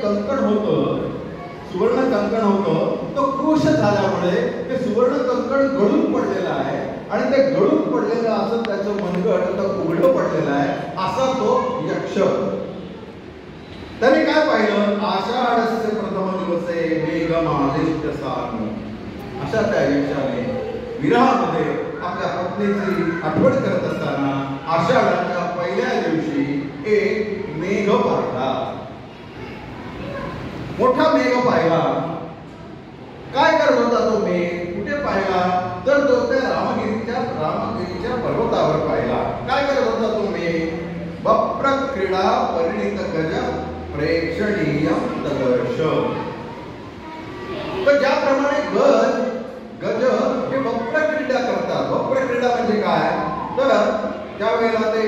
कंकण होतं, सुवर्ण कंकण होतं, तो क्रुश झाल्यामुळे ते सुवर्ण कंकण गळून पडलेलं आहे आणि ते गळून पडलेलं असं त्याचं मनगट आता उघडं पडलेलं आहे, असा तो यक्ष. त्याने काय पाहिलं, आषाढस्य प्रथम दिवसे मेघमालिष्ट सानु. अशा त्या यक्षाने विरहामध्ये आपल्या पत्नीची आठवण करत असताना आषाढाच्या पहिल्या दिवशी एक मेघ पाहिला, मोठा मेघ पाहिला. काय करत होता तो मेघ, कुठे पाहिला, तर तो त्या रामगिरीच्या पर्वतावर पाहिला. काय करत होता तो मेघ, वप्र क्रीडा परिणित गज प्रेक्षणीय दर्श. तर ज्याप्रमाणे गज हे वप्र क्रीडा करतात. वप्र क्रीडा म्हणजे काय, तर त्यावेळेला ते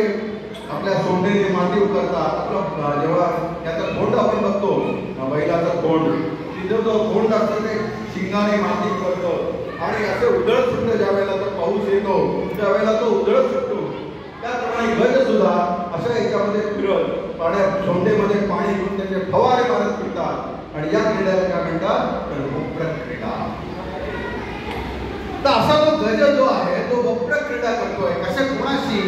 आपल्या सोंडेने माती उकरतात. आपलं जेव्हा त्याचा खोंड आपण बघतो, बैलाचा खोंड, तिथं जो खोंड असतो ते शिंगाने माती करतं आणि असे उधळत सुटतं. ज्या वेळेला तो पाऊस येतो त्यावेळेला तो उधळत सुटतो. त्याप्रमाणे गज सुद्धा अशा याच्यामध्ये फिरत पाण्यात सोंडेमध्ये पाणी घेऊन त्याचे फवारे मारत फिरतात आणि या क्रीडेला काय म्हणतात, तर वप्र क्रीडा. तर असा तो गज जो आहे तो वप्र क्रीडा करतोय. कशा कोणाशी,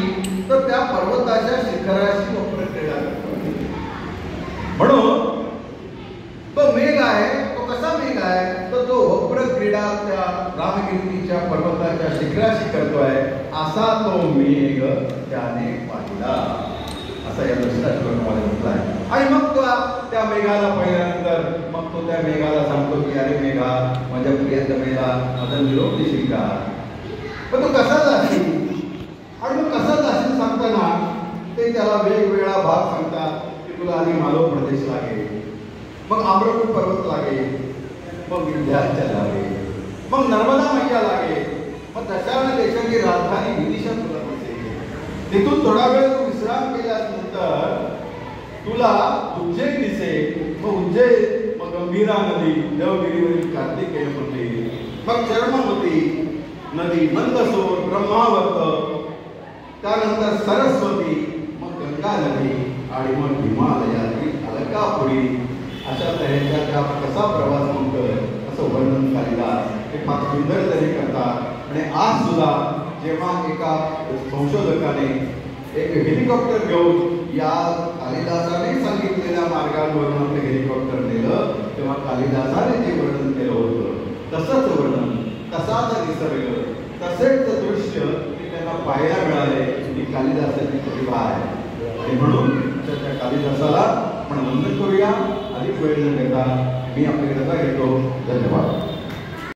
तर त्या पर्वताच्या शिखराशी वप्र क्रीडा करतोय. म्हणून तो मेघ आहे, तो कसा मेघ आहे, तर तो वप्र क्रीडा त्या रामगिरीच्या पर्वताच्या शिखराशी करतोय. असा तो मेघ त्याने पाहिला, असा या दृष्टांतमध्ये म्हटलाय. आणि मग तो त्या मेघाला पाहिल्यानंतर मग तो त्या मेघाला सांगतो की अरे मेघा, माझ्या प्रियतमेला माझा निरोप देशील का. पण तो कसा जाशील, आणि मग कसा जाशील सांगताना ते त्याला वेगवेगळा भाग सांगतात की तुला आधी मालव प्रदेश लागेल, मग आम्रकुट पर्वत लागेल, मग विंध्याचल लागेल, मग नर्मदा मैया लागेल, मग दशावर्ण देशाची राजधानी विदिशा तुला दिसेल. तिथून थोडा वेळ तू विश्राम केल्यानंतर तुला उज्जैन दिसेल, मग उज्जैन, मग गंभीरा नदी, देवगिरीवरील कार्तिकेय मंदिर, मग चर्मवती नदी, मंदसोर, ब्रह्मावर्त, त्यानंतर सरस्वती, मग गंगा नदी आणि मग हिमालयातील अलकापुरी. अशा तऱ्हेचा त्या कसा प्रवास म्हणतोय असं वर्णन कालिदास हे फार सुंदर तरी करतात. आणि आज सुद्धा जेव्हा एका संशोधकाने एक हेलिकॉप्टर घेऊन या कालिदासाने सांगितलेल्या मार्गांवरून आपलं हेलिकॉप्टर नेलं, तेव्हा कालिदासाने जे वर्णन केलं होतं तसंच वर्णन, तसाच निसर्ग, तसेच दृश्य ते त्यांना पाहायला मिळाले. ही कालिदासाची प्रतिभा आहे. आणि म्हणून त्या कालिदासाला आपण वंदन करूया. अधिक वेळ न घेता मी आपली रजा घेतो. धन्यवाद.